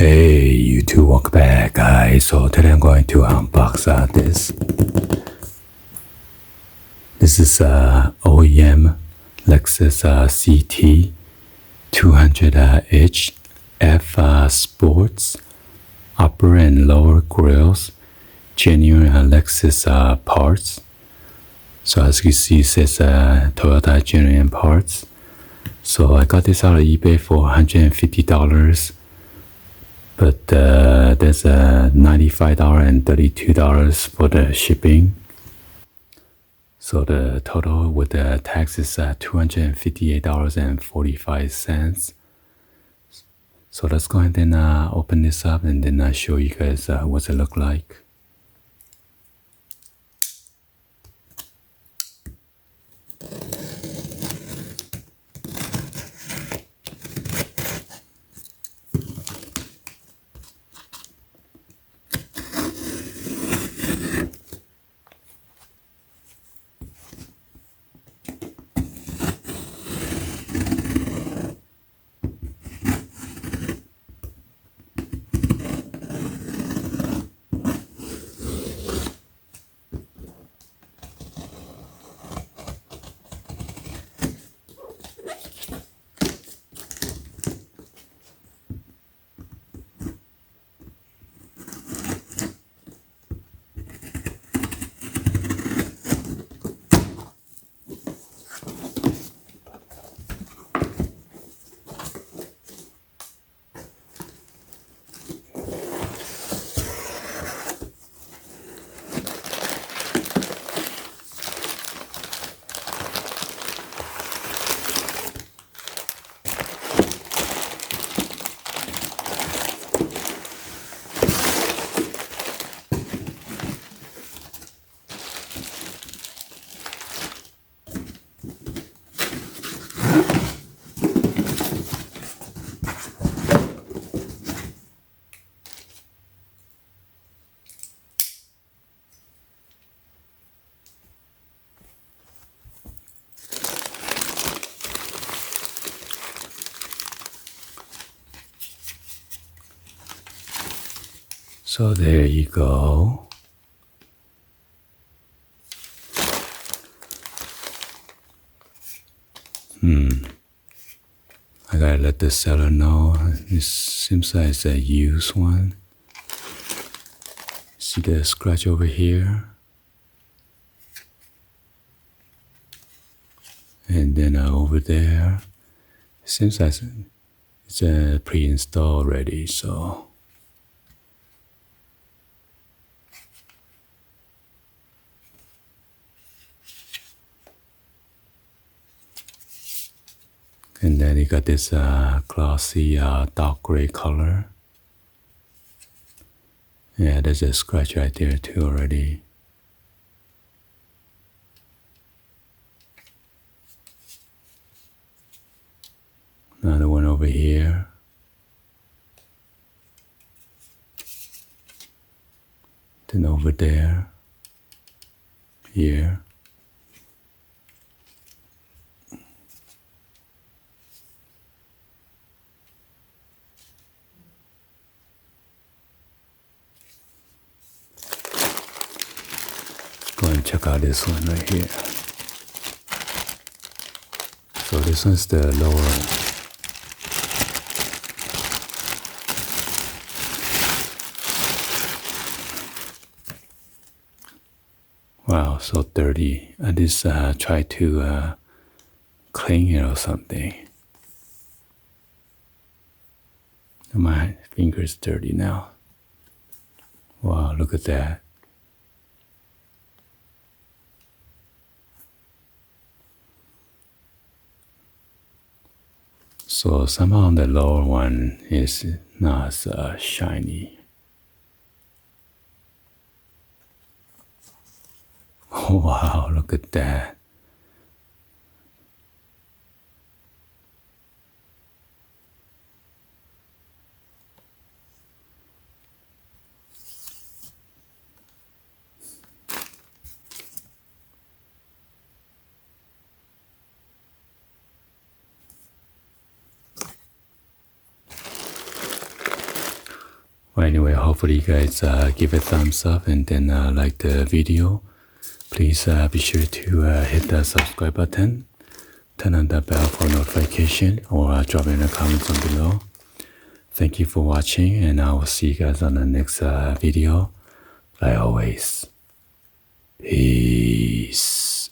Hey, YouTube, welcome back, guys. So today I'm going to unbox this. This is OEM Lexus CT200h F Sports upper and lower grills, genuine Lexus parts. So as you see, it says Toyota genuine parts. So I got this out of eBay for $150. But there's $95 and $32 for the shipping. So the total with the tax is $258.45. So let's go ahead and open this up and then show you guys what it look like. So there you go. I gotta let the seller know. This seems like it's a used one. See the scratch over here? And then over there. Seems like it's pre-installed already, so. And then you got this glossy dark gray color. Yeah, there's a scratch right there too already. Another one over here. Then over there. Here. Go and check out this one right here. So this one's the lower one. Wow, so dirty. I just try to clean it or something. My finger's dirty now. Wow, look at that. So somehow the lower one is not as shiny. Wow, look at that. Well, anyway, hopefully you guys give a thumbs up and then like the video. Please be sure to hit the subscribe button, turn on the bell for notification, or drop in the comments down below. Thank you for watching, and I will see you guys on the next video. Like always, peace.